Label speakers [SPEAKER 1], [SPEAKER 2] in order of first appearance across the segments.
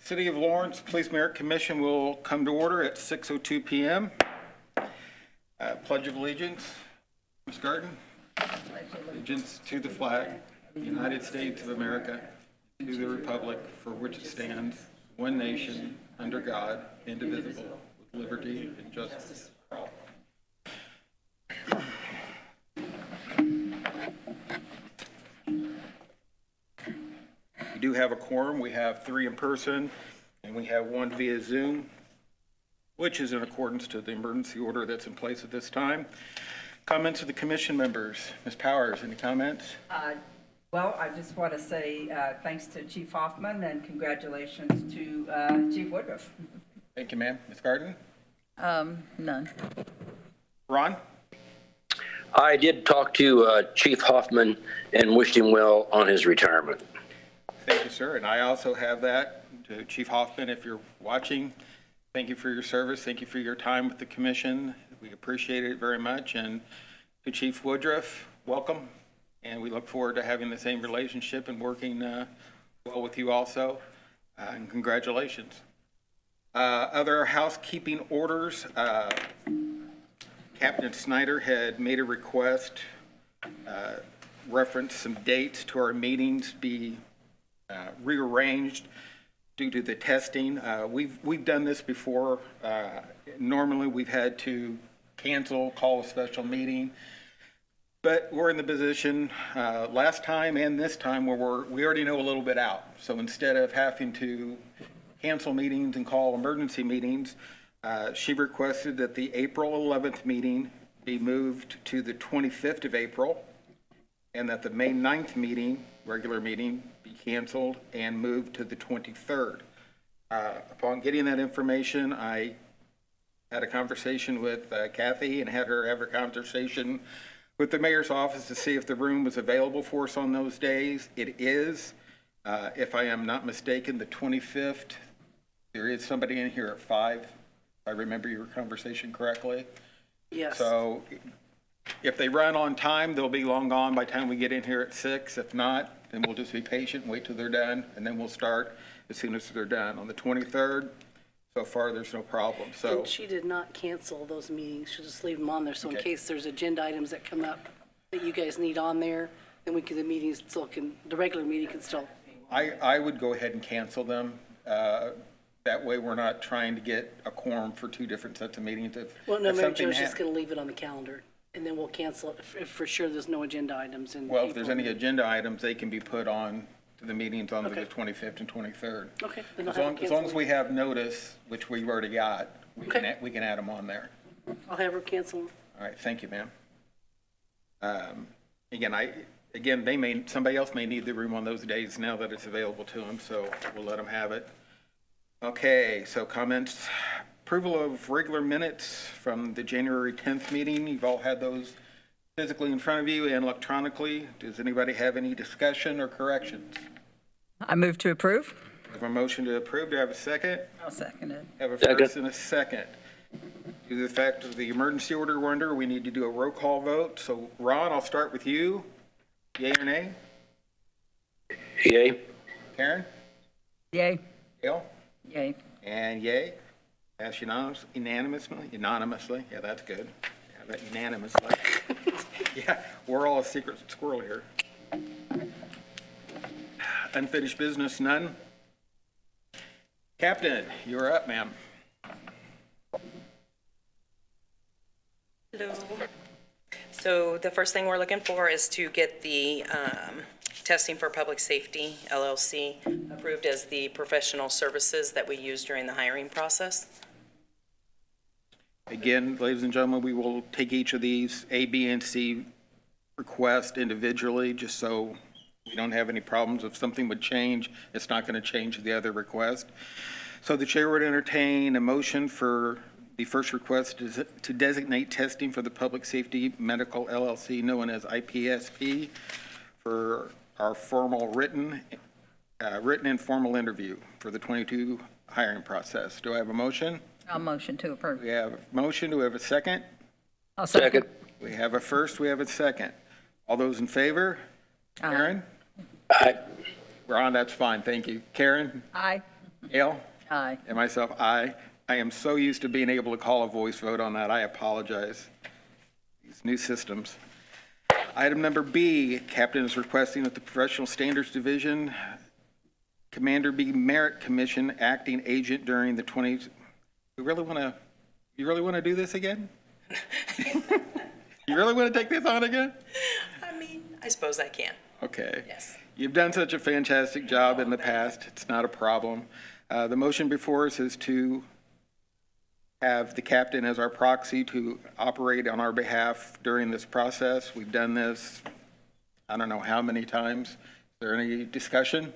[SPEAKER 1] City of Lawrence Police Merit Commission will come to order at 6:02 p.m. Pledge of Allegiance. Ms. Garten. Allegiance to the flag of the United States of America, to the republic for which it stands, one nation, under God, indivisible, with liberty and justice for all. We do have a quorum. We have 3 in person, and we have 1 via Zoom, which is in accordance to the emergency order that's in place at this time. Comments of the commission members. Ms. Powers, any comments?
[SPEAKER 2] Well, I just want to say thanks to Chief Hoffman and congratulations to Chief Woodruff.
[SPEAKER 1] Thank you, ma'am. Ms. Garden?
[SPEAKER 3] None.
[SPEAKER 1] Ron?
[SPEAKER 4] I did talk to Chief Hoffman and wished him well on his retirement.
[SPEAKER 1] Thank you, sir. And I also have that to Chief Hoffman, if you're watching. Thank you for your service. Thank you for your time with the commission. We appreciate it very much. And to Chief Woodruff, welcome. And we look forward to having the same relationship and working well with you also. And congratulations. Other housekeeping orders. Captain Snyder had made a request, reference some dates to our meetings be rearranged due to the testing. We've done this before. Normally we've had to cancel, call a special meeting, but we're in the position last time and this time where we already know a little bit out. So instead of having to cancel meetings and call emergency meetings, she requested that the April 11th meeting be moved to the 25th of April, and that the May 9th meeting, regular meeting, be canceled and moved to the 23rd. Upon getting that information, I had a conversation with Kathy and had her have a conversation with the mayor's office to see if the room was available for us on those days. It is. If I am not mistaken, the 25th, there is somebody in here at 5, if I remember your conversation correctly.
[SPEAKER 2] Yes.
[SPEAKER 1] So if they run on time, they'll be long gone by the time we get in here at 6. If not, then we'll just be patient and wait till they're done, and then we'll start as soon as they're done. On the 23rd, so far, there's no problem. So
[SPEAKER 5] And she did not cancel those meetings. She'll just leave them on there. So in
[SPEAKER 1] Okay.
[SPEAKER 5] case there's agenda items that come up that you guys need on there, then the meetings still can, the regular meeting can still.
[SPEAKER 1] I would go ahead and cancel them. That way, we're not trying to get a quorum for 2 different sets of meetings.
[SPEAKER 5] Well, no,
[SPEAKER 1] if
[SPEAKER 5] Mary
[SPEAKER 1] something
[SPEAKER 5] Jo's just going to leave it on the calendar, and then we'll cancel it if for sure there's no agenda items in
[SPEAKER 1] Well, if there's
[SPEAKER 5] April.
[SPEAKER 1] any agenda items, they can be put on to the meetings on
[SPEAKER 5] Okay.
[SPEAKER 1] the 25th and 23rd.
[SPEAKER 5] Okay. Then I'll
[SPEAKER 1] As
[SPEAKER 5] have
[SPEAKER 1] long,
[SPEAKER 5] her
[SPEAKER 1] as long as
[SPEAKER 5] cancel
[SPEAKER 1] we have notice, which we've already got, we can,
[SPEAKER 5] Okay.
[SPEAKER 1] we can add them on there.
[SPEAKER 5] them. I'll have her cancel them.
[SPEAKER 1] All right, thank you, ma'am. Again, somebody else may need the room on those days now that it's available to them, so we'll let them have it. Okay, so comments. Approval of regular minutes from the January 10th meeting. You've all had those physically in front of you and electronically. Does anybody have any discussion or corrections?
[SPEAKER 3] I move to approve.
[SPEAKER 1] I have a motion to approve. Do I have a second?
[SPEAKER 3] I'll second it.
[SPEAKER 1] I have a
[SPEAKER 4] Second.
[SPEAKER 1] first and a second. Due to the fact of the emergency order we're under, we need to do a roll call vote. So Ron, I'll start with you. Yay or nay?
[SPEAKER 4] Yay?
[SPEAKER 1] Karen?
[SPEAKER 3] Yay.
[SPEAKER 1] Gail?
[SPEAKER 3] Yay.
[SPEAKER 1] And yay. Passed unanimously. Yeah, that's good. Yeah, that unanimously. Yeah, we're all a secret squirrel here. Unfinished business, none. Captain, you're up, ma'am.
[SPEAKER 6] Hello. So the first thing we're looking for is to get the Testing for Public Safety, LLC, approved as the professional services that we use during the hiring process.
[SPEAKER 1] Again, ladies and gentlemen, we will take each of these A, B, and C requests individually, just so we don't have any problems. If something would change, it's not going to change the other request. So the chair would entertain a motion for the first request to designate Testing for the Public Safety Medical LLC, known as IPSP, for our formal written and formal interview for the 22 hiring process. Do I have a motion?
[SPEAKER 3] I'll motion to approve.
[SPEAKER 1] We have a motion. Do we have a second?
[SPEAKER 3] I'll second.
[SPEAKER 4] Second.
[SPEAKER 1] We have a first. We have a second. All those in favor?
[SPEAKER 3] Aye.
[SPEAKER 1] Karen?
[SPEAKER 4] Aye.
[SPEAKER 1] Ron, that's fine. Thank you. Karen?
[SPEAKER 3] Aye.
[SPEAKER 1] Gail?
[SPEAKER 3] Aye.
[SPEAKER 1] And myself, aye. I am so used to being able to call a voice vote on that. I apologize. These new systems. Item number B, Captain is requesting that the Professional Standards Division Commander be Merit Commission acting agent during the you really want to do this again? You really want to take this on again?
[SPEAKER 6] I mean, I suppose I can.
[SPEAKER 1] Okay.
[SPEAKER 6] Yes.
[SPEAKER 1] You've done such a fantastic job in the past. It's not a problem. The motion before us is to have the captain as our proxy to operate on our behalf during this process. We've done this, I don't know how many times. Is there any discussion?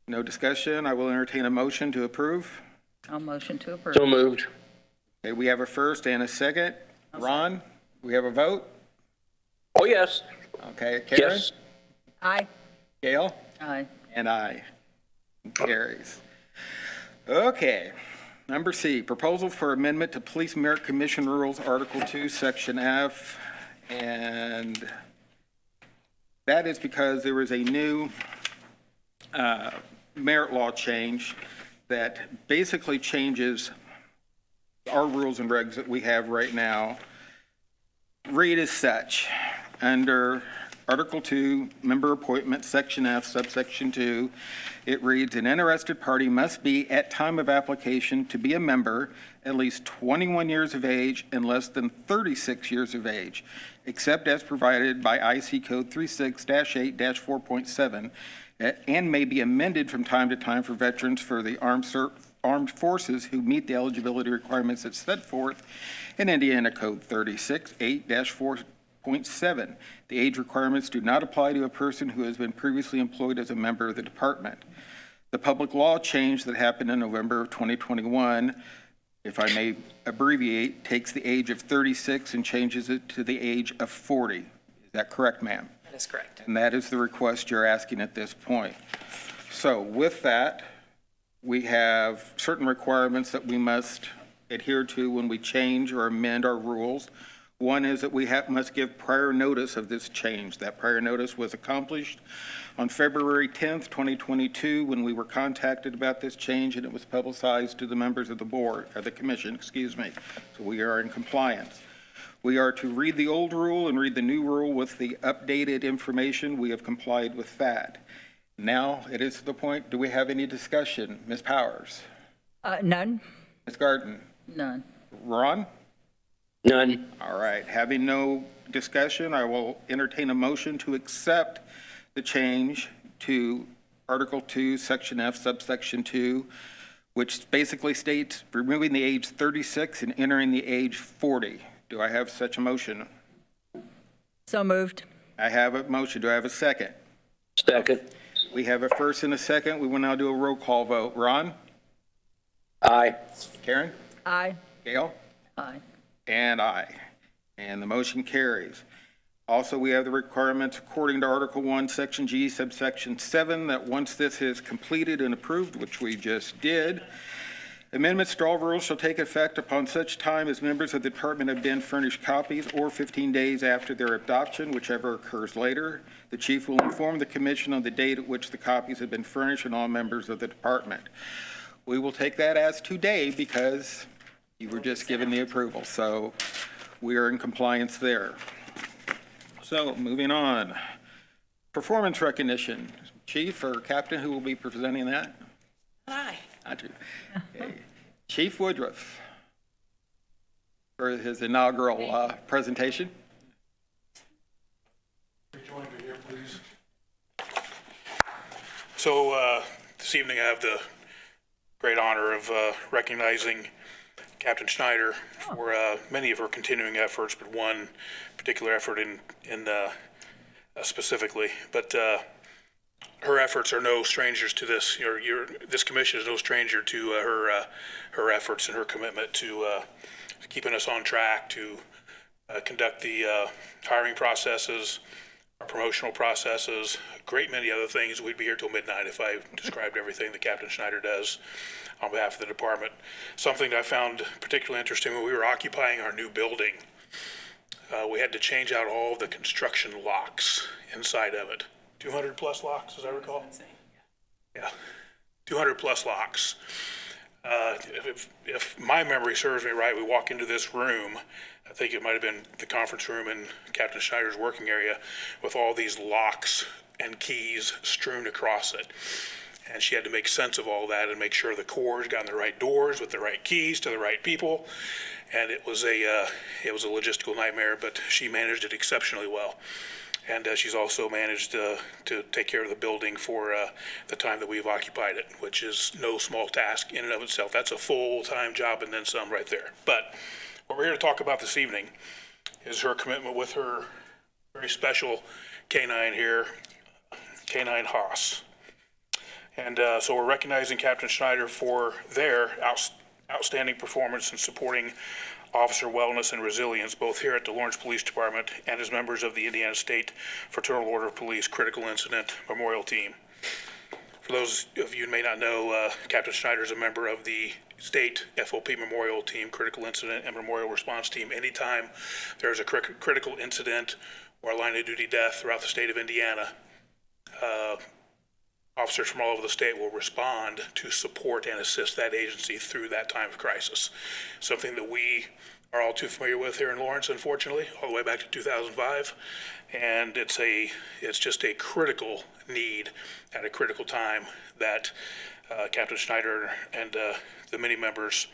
[SPEAKER 1] No discussion. I will entertain a motion to approve.
[SPEAKER 3] I'll motion to approve.
[SPEAKER 4] So moved.
[SPEAKER 1] Okay, we have a first and a second. Ron, we have a vote?
[SPEAKER 4] Oh, yes.
[SPEAKER 1] Okay, Karen?
[SPEAKER 4] Yes.
[SPEAKER 3] Aye.
[SPEAKER 1] Gail?
[SPEAKER 3] Aye.
[SPEAKER 1] And aye. Carries. Okay. Number C, proposal for amendment to Police Merit Commission Rules, Article 2, Section F. And that is because there is a new merit law change that basically changes our rules and regs that we have right now. Read as such. Under Article 2, Member Appointment, Section F, Subsection 2, it reads, an interested party must be, at time of application, to be a member, at least 21 years of age and less than 36 years of age, except as provided by IC Code 36-8-4.7, and may be amended from time to time for veterans for the armed forces who meet the eligibility requirements that's set forth in Indiana Code 36-8-4.7. The age requirements do not apply to a person who has been previously employed as a member of the department. The public law change that happened in November of 2021, if I may abbreviate, takes the age of 36 and changes it to the age of 40. Is that correct, ma'am?
[SPEAKER 6] That is correct.
[SPEAKER 1] And that is the request you're asking at this point. So with that, we have certain requirements that we must adhere to when we change or amend our rules. One is that we must give prior notice of this change. That prior notice was accomplished on February 10th, 2022, when we were contacted about this change, and it was publicized to the members of the board, or the commission, excuse me. So we are in compliance. We are to read the old rule and read the new rule with the updated information. We have complied with that. Now it is to the point, do we have any discussion? Ms. Powers?
[SPEAKER 3] None?
[SPEAKER 1] Ms. Garten?
[SPEAKER 3] None.
[SPEAKER 1] Ron?
[SPEAKER 4] None.
[SPEAKER 1] All right, having no discussion, I will entertain a motion to accept the change to Article 2, Section F, Subsection 2, which basically states removing the age 36 and entering the age 40. Do I have such a motion?
[SPEAKER 3] So moved.
[SPEAKER 1] I have a motion. Do I have a second?
[SPEAKER 4] Second.
[SPEAKER 1] We have a first and a second. We will now do a roll call vote. Ron?
[SPEAKER 4] Aye.
[SPEAKER 1] Karen?
[SPEAKER 3] Aye.
[SPEAKER 1] Gail?
[SPEAKER 3] Aye.
[SPEAKER 1] And aye. And the motion carries. Also, we have the requirements according to Article 1, Section G, Subsection 7, that once this is completed and approved, which we just did, amendments to all rules shall take effect upon such time as members of the department have been furnished copies or 15 days after their adoption, whichever occurs later. The chief will inform the commission on the date at which the copies have been furnished and all members of the department. We will take that as today because you were just given the approval. So we are in compliance there. So moving on. Performance recognition. Chief or Captain, who will be presenting that?
[SPEAKER 6] Aye.
[SPEAKER 1] Not you. Okay. Chief Woodruff for his inaugural presentation.
[SPEAKER 7] Join me here, please. So this evening I have the great honor of recognizing Captain Schneider for many of her continuing efforts, but one particular effort in specifically. But her efforts are no strangers to this. This commission is no stranger to her efforts and her commitment to keeping us on track to conduct the hiring processes, our promotional processes, a great many other things. We'd be here till midnight if I described everything that Captain Schneider does on behalf of the department. Something that I found particularly interesting when we were occupying our new building, we had to change out all of the construction locks inside of it. 200 plus locks, as I recall. Yeah. 200-plus locks. If my memory serves me right, we walk into this room, I think it might have been the conference room in Captain Schneider's working area, with all these locks and keys strewn across it. And she had to make sense of all that and make sure the cores got in the right doors with the right keys to the right people. And it was a logistical nightmare, but she managed it exceptionally well. And she's also managed to take care of the building for the time that we've occupied it, which is no small task in and of itself. That's a full-time job and then some right there. But what we're here to talk about this evening is her commitment with her very special canine here, Canine Haas. And so we're recognizing Captain Schneider for their outstanding performance in supporting officer wellness and resilience, both here at the Lawrence Police Department and as members of the Indiana State Fraternal Order of Police Critical Incident Memorial Team. For those of you who may not know, Captain Schneider is a member of the State FOP Memorial Team, Critical Incident and Memorial Response Team. Anytime there's a critical incident or a line of duty death throughout the state of Indiana, officers from all over the state will respond to support and assist that agency through that time of crisis. Something that we are all too familiar with here in Lawrence, unfortunately, all the way back to 2005. And it's just a critical need at a critical time that Captain Schneider and the many members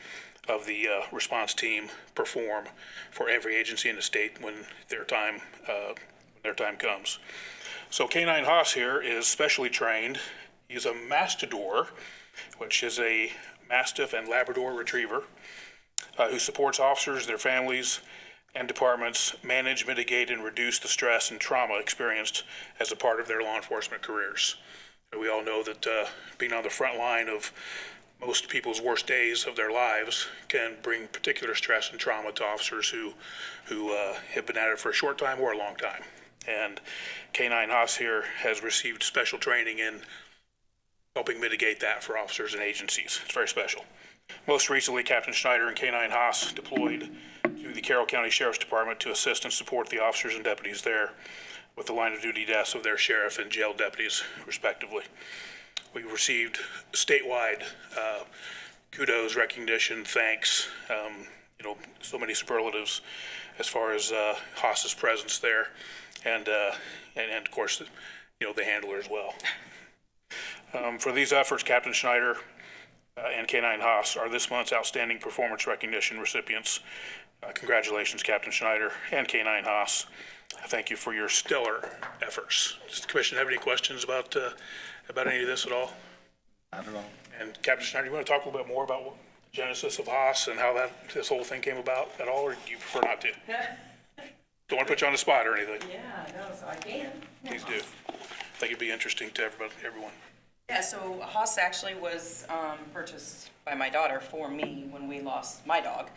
[SPEAKER 7] of the response team perform for every agency in the state when their time comes. So Canine Haas here is specially trained. He's a Mastador, which is a Mastiff and Labrador Retriever, who supports officers, their families, and departments manage, mitigate, and reduce the stress and trauma experienced as a part of their law enforcement careers. We all know that being on the front line of most people's worst days of their lives can bring particular stress and trauma to officers who have been at it for a short time or a long time. And Canine Haas here has received special training in helping mitigate that for officers and agencies. It's very special. Most recently, Captain Schneider and Canine Haas deployed to the Carroll County Sheriff's Department to assist and support the officers and deputies there with the line of duty deaths of their sheriff and jail deputies, respectively. We received statewide kudos, recognition, thanks, so many superlatives as far as Haas's presence there. And of course, the handler as well. For these efforts, Captain Schneider and Canine Haas are this month's Outstanding Performance Recognition recipients. Congratulations, Captain Schneider and Canine Haas. Thank you for your stellar efforts. Does the Commission have any questions about any of this at all?
[SPEAKER 1] Not at all.
[SPEAKER 7] And Captain Schneider, you want to talk a little bit more about the genesis of Haas and how this whole thing came about at all, or do you prefer not to? Don't want to put you on the spot or anything.
[SPEAKER 6] Yeah, no, so I can.
[SPEAKER 7] Please do. I think it'd be interesting to everyone.
[SPEAKER 6] Yeah, so Haas actually was purchased by my daughter for me when we lost my dog.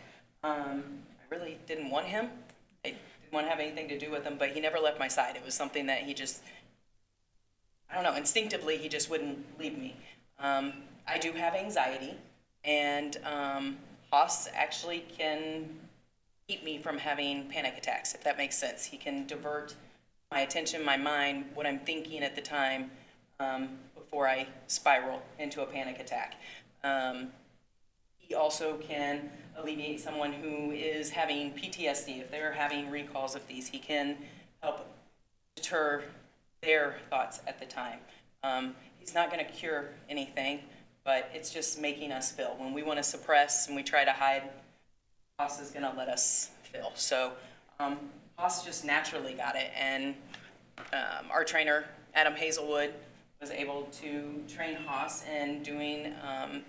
[SPEAKER 6] I really didn't want him. I didn't want to have anything to do with him, but he never left my side. It was something that he just, I don't know, instinctively he just wouldn't leave me. I do have anxiety, and Haas actually can keep me from having panic attacks, if that makes sense. He can divert my attention, my mind, what I'm thinking at the time, before I spiral into a panic attack. He also can alleviate someone who is having PTSD. If they're having recalls of these, he can help deter their thoughts at the time. He's not going to cure anything, but it's just making us feel. When we want to suppress and we try to hide, Haas is going to let us feel. So Haas just naturally got it, and our trainer, Adam Hazelwood, was able to train Haas in doing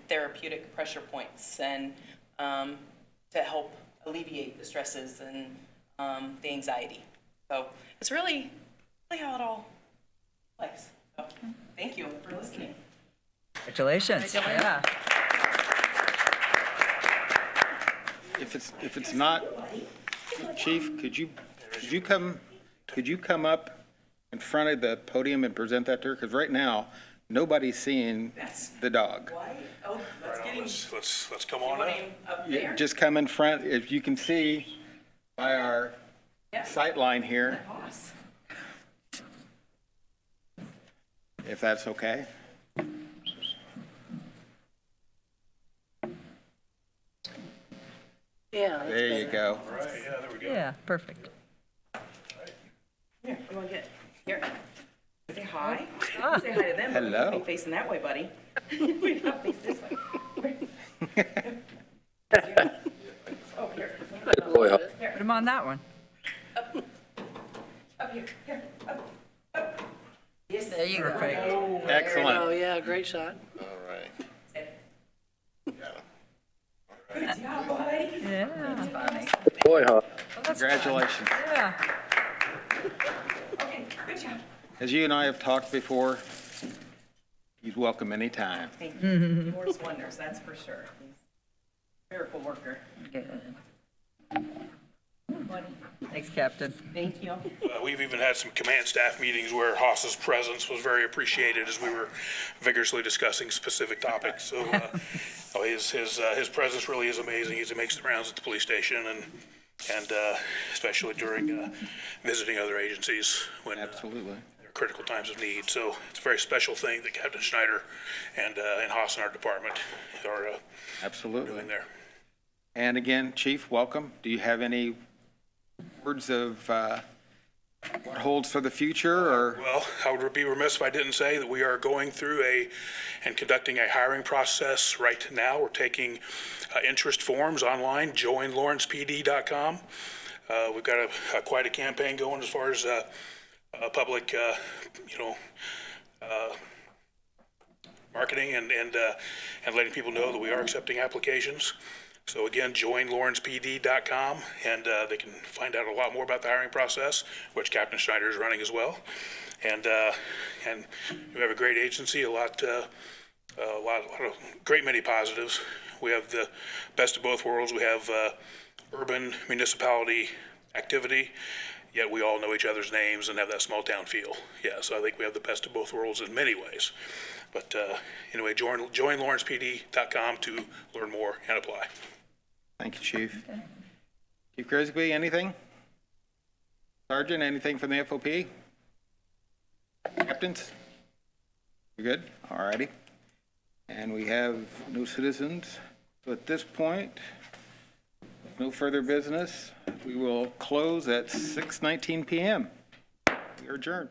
[SPEAKER 6] therapeutic pressure points and to help alleviate the stresses and the anxiety. So it's really how it all plays. So thank you for listening.
[SPEAKER 3] Congratulations. Yeah.
[SPEAKER 1] If it's not, Chief, could you come up in front of the podium and present that to her? Because right now, nobody's seeing the dog.
[SPEAKER 6] Oh, that's getting.
[SPEAKER 7] Let's come on up.
[SPEAKER 6] Up there?
[SPEAKER 1] Just come in front, if you can see by our sight line here,
[SPEAKER 6] Haas.
[SPEAKER 1] if that's okay.
[SPEAKER 5] Yeah. that's
[SPEAKER 1] There you
[SPEAKER 5] better.
[SPEAKER 1] go.
[SPEAKER 7] All right, yeah, there we go.
[SPEAKER 3] Yeah, perfect.
[SPEAKER 6] Here, you want to get, here. Say hi.
[SPEAKER 3] Ah.
[SPEAKER 6] Say hi to them.
[SPEAKER 1] Hello.
[SPEAKER 6] Be facing that way, buddy. We gotta face this way. Oh, here.
[SPEAKER 4] Boy, Hoff-
[SPEAKER 3] Put him on that one.
[SPEAKER 6] Up here, here, up, up. Yes.
[SPEAKER 3] There you go. Perfect.
[SPEAKER 1] Excellent.
[SPEAKER 5] Oh, yeah, great shot.
[SPEAKER 8] All right.
[SPEAKER 6] Good job, buddy.
[SPEAKER 3] Yeah, that's funny.
[SPEAKER 4] boy, Hoff.
[SPEAKER 3] Well, that's fun.
[SPEAKER 1] Congratulations.
[SPEAKER 3] Yeah.
[SPEAKER 6] Okay, good job.
[SPEAKER 1] As you and I have talked before, he's welcome anytime.
[SPEAKER 6] Thank you. He works wonders, that's for sure. He's a miracle worker.
[SPEAKER 3] Good.
[SPEAKER 6] Buddy.
[SPEAKER 3] Thanks, Captain.
[SPEAKER 6] Thank you.
[SPEAKER 7] We've even had some command staff meetings where Haas's presence was very appreciated as we were vigorously discussing specific topics. So his presence really is amazing as he makes the rounds at the police station and especially during visiting other agencies when
[SPEAKER 1] Absolutely.
[SPEAKER 7] there are critical times of need. So it's a very special thing that Captain Schneider and Haas in our department are
[SPEAKER 1] Absolutely.
[SPEAKER 7] doing there.
[SPEAKER 1] And again, Chief, welcome. Do you have any words of what holds for the future, or?
[SPEAKER 7] Well, I would be remiss if I didn't say that we are going through and conducting a hiring process right now. We're taking interest forms online, joinlawrencepd.com. We've got quite a campaign going as far as a public, marketing and letting people know that we are accepting applications. So again, joinlawrencepd.com, and they can find out a lot more about the hiring process, which Captain Schneider is running as well. And we have a great agency, a lot of great many positives. We have the best of both worlds. We have urban municipality activity, yet we all know each other's names and have that small town feel. Yeah, so I think we have the best of both worlds in many ways. But anyway, joinlawrencepd.com to learn more and apply.
[SPEAKER 1] Thank you, Chief. Chief Grisby, anything? Sergeant, anything from the FOP? Captains? You good? All righty. And we have no citizens. So at this point, with no further business, we will close at 6:19 PM. We are adjourned.